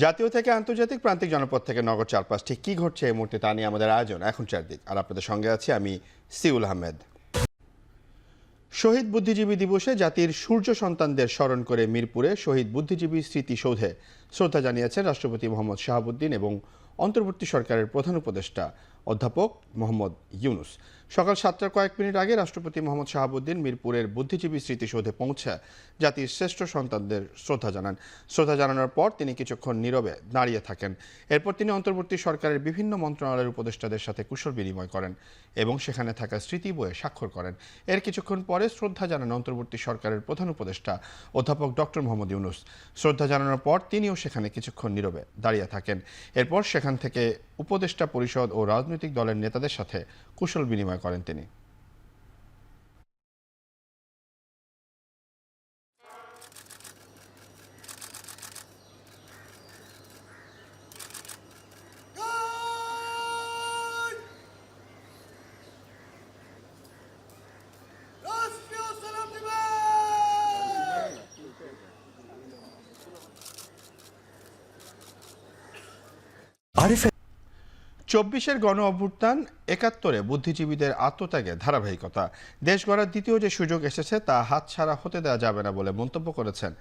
জাতীয় থেকে আন্তর্জাতিক প্রান্তিক জনপদ থেকে নগর চারপাশ ঠিক কি ঘটছে এই মুহূর্তে তা নিয়ে আমাদের আয়োজন এখন চারদিক। আর আপনাদের সঙ্গে আছি আমি সিউল আহমেদ। শহীদ বুদ্ধিজীবী দিবসে জাতির সূর্য সন্তানদের স্মরণ করে মিরপুরে শহীদ বুদ্ধিজীবী স্মৃতিসৌধে শ্রদ্ধা জানিয়েছেন রাষ্ট্রপতি মোহাম্মদ শাহাবুদ্দিন এবং অন্তর্বর্তী সরকারের প্রধান উপদেষ্টা অধ্যাপক মোহাম্মদ ইউনুস। সকাল 7টার কয়েক মিনিট আগে রাষ্ট্রপতি মোহাম্মদ শাহাবুদ্দিন মিরপুরের বুদ্ধিজীবী স্মৃতিসৌধে পৌঁছে জাতির শ্রেষ্ঠ সন্তানদের শ্রদ্ধা জানান। শ্রদ্ধা জানানোর পর তিনি কিছুক্ষণ নীরবে দাঁড়িয়ে থাকেন। এরপর তিনি অন্তর্বর্তী সরকারের বিভিন্ন মন্ত্রণালয়ের উপদেষ্টাদের সাথে কুশল বিনিময় করেন এবং সেখানে থাকা স্মৃতি বইয়ে স্বাক্ষর করেন। এর কিছুক্ষণ পরে শ্রদ্ধা জানান অন্তর্বর্তী সরকারের প্রধান উপদেষ্টা অধ্যাপক ডক্টর মোহাম্মদ ইউনুস। শ্রদ্ধা জানানোর পর তিনিও সেখানে কিছুক্ষণ নীরবে দাঁড়িয়ে থাকেন। এরপর সেখান থেকে উপদেষ্টা পরিষদ ও রাজনৈতিক দলের নেতাদের সাথে কুশল বিনিময় করেন তিনি। আরিফ 24-এর গণ অভ্যুত্থান, 71-এ বুদ্ধিজীবীদের আত্মত্যাগের ধারাবাহিকতা। দেশ গড়ার দ্বিতীয় যে সুযোগ এসেছে তা হাতছাড়া হতে দেওয়া যাবে না বলে মন্তব্য করেছেন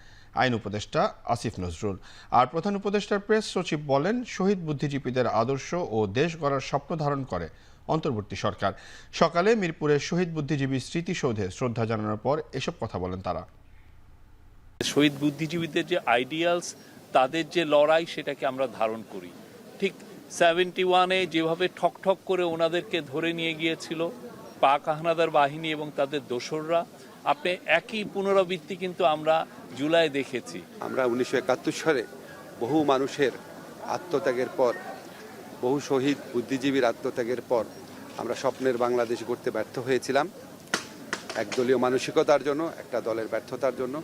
আইন উপদেষ্টা আসিফ নজরুল। আর প্রধান উপদেষ্টার প্রেস সচিব বলেন, শহীদ বুদ্ধিজীবীদের আদর্শ ও দেশ গড়ার স্বপ্ন ধারণ করে অন্তর্বর্তী সরকার। সকালে মিরপুরের শহীদ বুদ্ধিজীবী স্মৃতিসৌধে শ্রদ্ধা জানানোর পর এসব কথা বলেন তারা। শহীদ বুদ্ধিজীবীদের যে আইডিয়ালস, তাদের যে লড়াই, সেটাকে আমরা ধারণ করি। ঠিক 71-এ যেভাবে ঠক ঠক করে ওনাদেরকে ধরে নিয়ে গিয়েছিল পাক হানাদার বাহিনী এবং তাদের দোসররা, আপনি একই পুনরাবৃত্তি কিন্তু আমরা জুলাই দেখেছি। আমরা 1971 সালে বহু মানুষের আত্মত্যাগের পর, বহু শহীদ বুদ্ধিজীবীর আত্মত্যাগের পর আমরা স্বপ্নের বাংলাদেশ গড়তে ব্যর্থ হয়েছিলাম, একদলীয় মানসিকতার জন্য, একটা দলের ব্যর্থতার জন্য।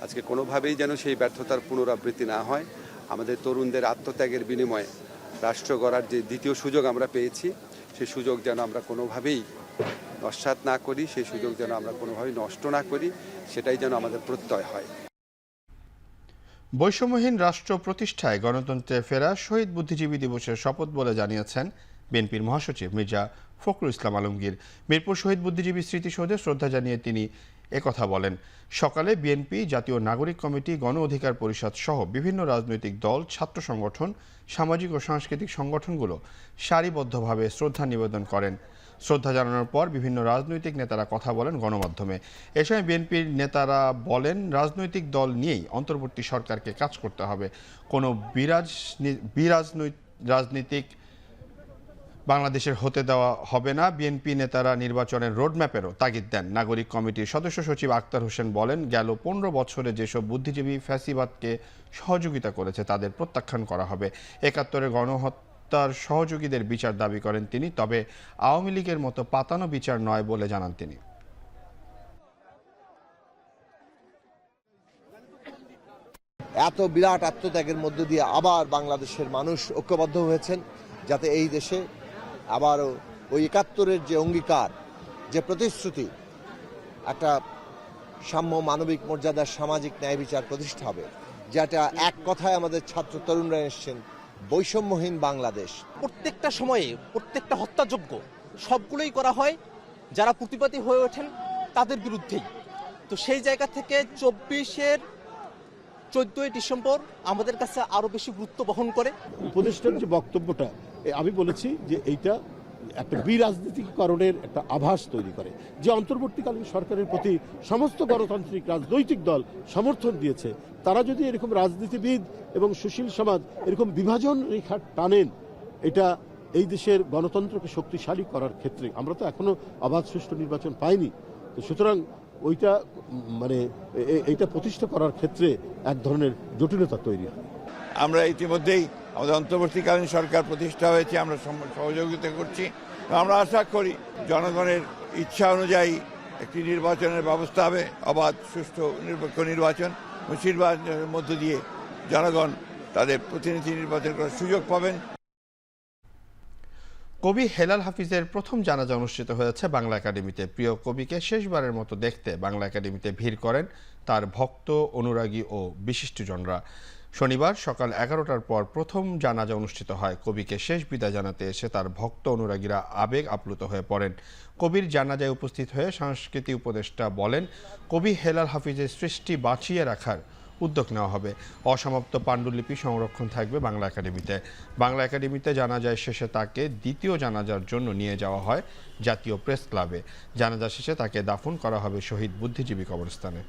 আজকে কোনোভাবেই যেন সেই ব্যর্থতার পুনরাবৃত্তি না হয়। আমাদের তরুণদের আত্মত্যাগের বিনিময়ে রাষ্ট্র গড়ার যে দ্বিতীয় সুযোগ আমরা পেয়েছি, সেই সুযোগ যেন আমরা কোনোভাবেই নস্যাৎ না করি, সেই সুযোগ যেন আমরা কোনোভাবেই নষ্ট না করি, সেটাই যেন আমাদের প্রত্যয় হয়। বৈষম্যহীন রাষ্ট্র প্রতিষ্ঠায় গণতন্ত্রে ফেরা শহীদ বুদ্ধিজীবী দিবসের শপথ বলে জানিয়েছেন বিএনপির মহাসচিব মির্জা ফখরুল ইসলাম আলমগীর। মিরপুর শহীদ বুদ্ধিজীবী স্মৃতিসৌধে শ্রদ্ধা জানিয়ে তিনি একথা বলেন। সকালে বিএনপি, জাতীয় নাগরিক কমিটি, গণ অধিকার পরিষদ সহ বিভিন্ন রাজনৈতিক দল, ছাত্র সংগঠন, সামাজিক ও সাংস্কৃতিক সংগঠনগুলো সারিবদ্ধভাবে শ্রদ্ধা নিবেদন করেন। শ্রদ্ধা জানানোর পর বিভিন্ন রাজনৈতিক নেতারা কথা বলেন গণমাধ্যমে। এ সময় বিএনপির নেতারা বলেন, রাজনৈতিক দল নিয়েই অন্তর্বর্তী সরকারকে কাজ করতে হবে। কোনো রাজনীতিক বাংলাদেশের হতে দেওয়া হবে না। বিএনপি নেতারা নির্বাচনের রোডম্যাপেরও তাগিদ দেন। নাগরিক কমিটির সদস্য সচিব আক্তার হোসেন বলেন, গেল 15 বছরে যেসব বুদ্ধিজীবী ফ্যাসিবাদকে সহযোগিতা করেছে তাদের প্রত্যাখ্যান করা হবে। 71-এর গণহত্যার সহযোগীদের বিচার দাবি করেন তিনি, তবে আওয়ামী লীগের মতো পাতানো বিচার নয় বলে জানান তিনি। এত বিরাট আত্মত্যাগের মধ্য দিয়ে আবার বাংলাদেশের মানুষ ঐক্যবদ্ধ হয়েছেন, যাতে এই দেশে আবারও ওই 71-এর যে অঙ্গীকার, যে প্রতিশ্রুতি, একটা সাম্য, মানবিক মর্যাদার, সামাজিক ন্যায় বিচার প্রতিষ্ঠা হবে, যেটা এক কথায় আমাদের ছাত্র তরুণরা এসছেন, বৈষম্যহীন বাংলাদেশ। প্রত্যেকটা সময়ে প্রত্যেকটা হত্যাযোগ্য সবগুলোই করা হয় যারা প্রতিবাদী হয়ে ওঠেন তাদের বিরুদ্ধেই। তো সেই জায়গা থেকে 24-এর 14ই ডিসেম্বর আমাদের কাছে আরো বেশি গুরুত্ব বহন করে। উপদেষ্টার যে বক্তব্যটা, আমি বলেছি যে এইটা একটা বিরাজনীতিকরণের একটা আভাস তৈরি করে, যে অন্তর্বর্তীকালীন সরকারের প্রতি সমস্ত গণতান্ত্রিক রাজনৈতিক দল সমর্থন দিয়েছে। তারা যদি এরকম রাজনীতিবিদ এবং সুশীল সমাজ এরকম বিভাজন রেখা টানেন, এটা এই দেশের গণতন্ত্রকে শক্তিশালী করার ক্ষেত্রে, আমরা তো এখনো অবাধ সুষ্ঠু নির্বাচন পাইনি, তো সুতরাং ওইটা এইটা প্রতিষ্ঠা করার ক্ষেত্রে এক ধরনের জটিলতা তৈরি হয়। আমরা ইতিমধ্যেই আমাদের অন্তর্বর্তীকালীন সরকার প্রতিষ্ঠা হয়েছে, আমরা সহযোগিতা করছি। আমরা আশা করি জনগণের ইচ্ছা অনুযায়ী একটি নির্বাচনের ব্যবস্থা হবে, অবাধ সুষ্ঠু নিরপেক্ষ নির্বাচন। নির্বাচনের মধ্য দিয়ে জনগণ তাদের প্রতিনিধি নির্বাচন করার সুযোগ পাবেন। কবি হেলাল হাফিজের প্রথম জানাজা অনুষ্ঠিত হয়েছে বাংলা একাডেমিতে। প্রিয় কবিকে শেষবারের মতো দেখতে বাংলা একাডেমিতে ভিড় করেন তার ভক্ত, অনুরাগী ও বিশিষ্টজনরা। শনিবার সকাল 11টার পর প্রথম জানাজা অনুষ্ঠিত হয়। কবিকে শেষ বিদায় জানাতে এসে তার ভক্ত অনুরাগীরা আবেগ আপ্লুত হয়ে পড়েন। কবির জানাজায় উপস্থিত হয়ে সংস্কৃতি উপদেষ্টা বলেন, কবি হেলাল হাফিজের সৃষ্টি বাঁচিয়ে রাখার উদ্যোগ নেওয়া হবে। অসমাপ্ত পাণ্ডুলিপি সংরক্ষণ থাকবে বাংলা একাডেমিতে। বাংলা একাডেমিতে জানাজায় শেষে তাকে দ্বিতীয় জানাজার জন্য নিয়ে যাওয়া হয় জাতীয় প্রেস ক্লাবে। জানাজা শেষে তাকে দাফন করা হবে শহীদ বুদ্ধিজীবী কবরস্থানে।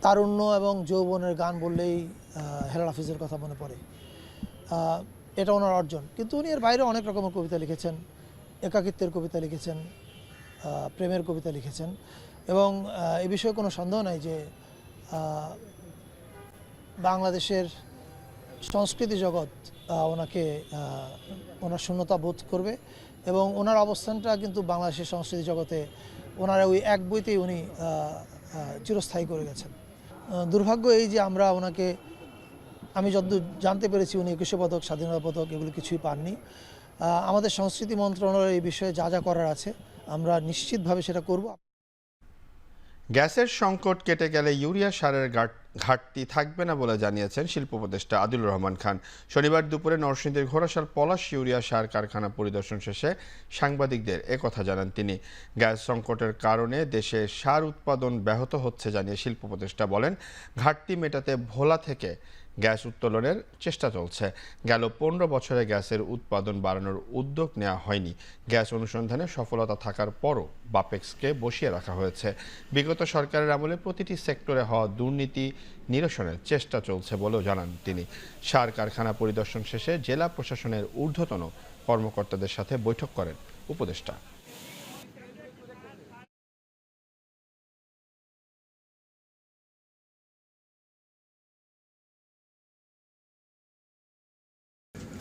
তারুণ্য এবং যৌবনের গান বললেই হেলাল হাফিজের কথা মনে পড়ে। এটা ওনার অর্জন, কিন্তু উনি এর বাইরে অনেক রকমের কবিতা লিখেছেন। একাকিত্বের কবিতা লিখেছেন, প্রেমের কবিতা লিখেছেন, এবং এ বিষয়ে কোনো সন্দেহ নাই যে বাংলাদেশের সংস্কৃতি জগৎ ওনাকে ওনার শূন্যতা বোধ করবে, এবং ওনার অবস্থানটা কিন্তু বাংলাদেশের সংস্কৃতি জগতে ওনার ওই এক বইতেই উনি চিরস্থায়ী করে গেছেন। দুর্ভাগ্য এই যে আমরা ওনাকে, আমি যতদূর জানতে পেরেছি উনি 21 পদক, স্বাধীনতা পদক এগুলো কিছুই পাননি। আমাদের সংস্কৃতি মন্ত্রণালয়ের এই বিষয়ে যা যা করার আছে আমরা নিশ্চিতভাবে সেটা করব। গ্যাসের সংকট কেটে গেলে ইউরিয়া সারের ঘাটতি থাকবে না বলে জানিয়েছেন শিল্প উপদেষ্টা আদিলুর রহমান খান। শনিবার দুপুরে নরসিংদীর ঘোড়াশাল পলাশ ইউরিয়া সার কারখানা পরিদর্শন শেষে সাংবাদিকদের একথা জানান তিনি। গ্যাস সংকটের কারণে দেশে সার উৎপাদন ব্যাহত হচ্ছে জানিয়ে শিল্প উপদেষ্টা বলেন, ঘাটতি মেটাতে ভোলা থেকে গ্যাস উত্তোলনের চেষ্টা চলছে। গেল 15 বছরে গ্যাসের উৎপাদন বাড়ানোর উদ্যোগ নেওয়া হয়নি। গ্যাস অনুসন্ধানে সফলতা থাকার পরও বাপেক্সকে বসিয়ে রাখা হয়েছে। বিগত সরকারের আমলে প্রতিটি সেক্টরে হওয়া দুর্নীতি নিরসনের চেষ্টা চলছে বলেও জানান তিনি। সার কারখানা পরিদর্শন শেষে জেলা প্রশাসনের ঊর্ধ্বতন কর্মকর্তাদের সাথে বৈঠক করেন উপদেষ্টা।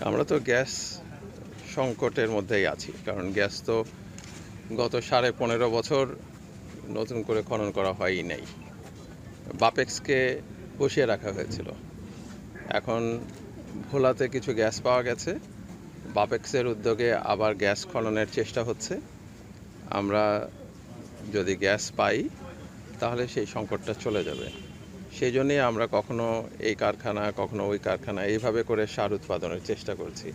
আমরা তো গ্যাস সংকটের মধ্যেই আছি, কারণ গ্যাস তো গত 15.5 বছর নতুন করে খনন করা হয়ই নাই। বাপেক্সকে বসিয়ে রাখা হয়েছিল। এখন ভোলাতে কিছু গ্যাস পাওয়া গেছে, বাপেক্সের উদ্যোগে আবার গ্যাস খননের চেষ্টা হচ্ছে। আমরা যদি গ্যাস পাই তাহলে সেই সংকটটা চলে যাবে। সেই জন্যই আমরা কখনো এই কারখানা, কখনো ওই কারখানা, এইভাবে করে সার উৎপাদনের চেষ্টা করছি,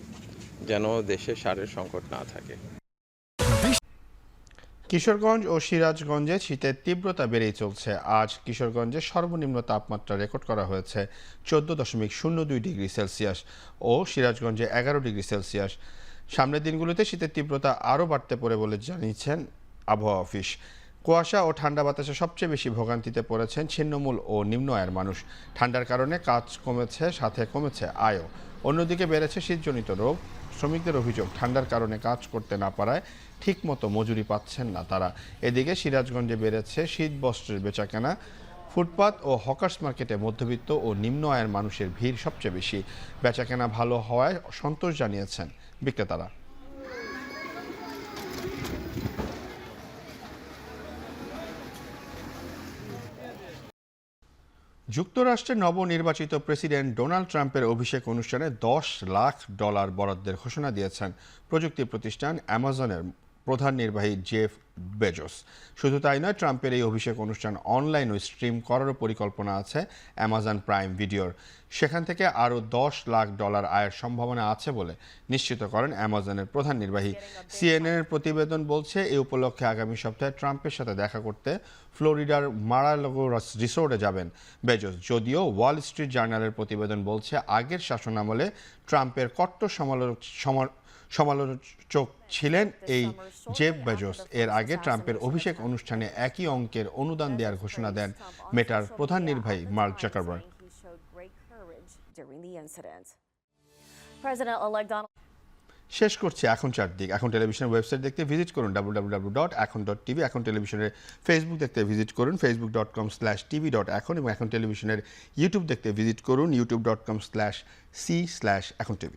যেন দেশে সারের সংকট না থাকে। কিশোরগঞ্জ ও সিরাজগঞ্জে শীতের তীব্রতা বেড়েই চলছে। আজ কিশোরগঞ্জে সর্বনিম্ন তাপমাত্রা রেকর্ড করা হয়েছে 14.02 ডিগ্রি সেলসিয়াস ও সিরাজগঞ্জে 11 ডিগ্রি সেলসিয়াস। সামনের দিনগুলোতে শীতের তীব্রতা আরও বাড়তে পারে বলে জানিয়েছেন আবহাওয়া অফিস। কুয়াশা ও ঠান্ডা বাতাসে সবচেয়ে বেশি ভোগান্তিতে পড়েছেন ছিন্নমূল ও নিম্ন আয়ের মানুষ। ঠান্ডার কারণে কাজ কমেছে, সাথে কমেছে আয়ও। অন্যদিকে বেড়েছে শীতজনিত রোগ। শ্রমিকদের অভিযোগ, ঠান্ডার কারণে কাজ করতে না পারায় ঠিকমতো মজুরি পাচ্ছেন না তারা। এদিকে সিরাজগঞ্জে বেড়েছে শীত বস্ত্রের বেচাকেনা। ফুটপাত ও হকার্স মার্কেটে মধ্যবিত্ত ও নিম্ন আয়ের মানুষের ভিড় সবচেয়ে বেশি। বেচাকেনা ভালো হওয়ায় সন্তোষ জানিয়েছেন বিক্রেতারা। যুক্তরাষ্ট্রের নবনির্বাচিত প্রেসিডেন্ট ডোনাল্ড ট্রাম্পের অভিষেক অনুষ্ঠানে $10 লাখ বরাদ্দের ঘোষণা দিয়েছেন প্রযুক্তি প্রতিষ্ঠান অ্যামাজনের প্রধান নির্বাহী জেফ বেজোস। শুধু তাই নয়, ট্রাম্পের এই অভিষেক অনুষ্ঠান অনলাইনে স্ট্রিম করারও পরিকল্পনা আছে অ্যামাজন প্রাইম ভিডিওর। সেখান থেকে আরও $10 লাখ আয়ের সম্ভাবনা আছে বলে নিশ্চিত করেন অ্যামাজনের প্রধান নির্বাহী। সিএনএনের প্রতিবেদন বলছে, এই উপলক্ষে আগামী সপ্তাহে ট্রাম্পের সাথে দেখা করতে ফ্লোরিডার মার-আ-লাগো রিসোর্টে যাবেন বেজোস। যদিও ওয়াল স্ট্রিট জার্নালের প্রতিবেদন বলছে, আগের শাসনামলে ট্রাম্পের কট্টর সমালোচক ছিলেন এই জেফ বেজোস। এর আগে ট্রাম্পের অভিষেক অনুষ্ঠানে একই অঙ্কের অনুদান দেওয়ার ঘোষণা দেন মেটার প্রধান নির্বাহী মার্ক জাকারবার্গ। শেষ করছি এখন চারদিক। এখন টেলিভিশনের ওয়েবসাইট দেখতে ভিজিট করুন www.এখন.tv। এখন টেলিভিশনের ফেসবুক দেখতে ভিজিট করুন facebook.com/tv.এখন, এবং এখন টেলিভিশনের ইউটিউব দেখতে ভিজিট করুন youtube.com/c/এখন tv।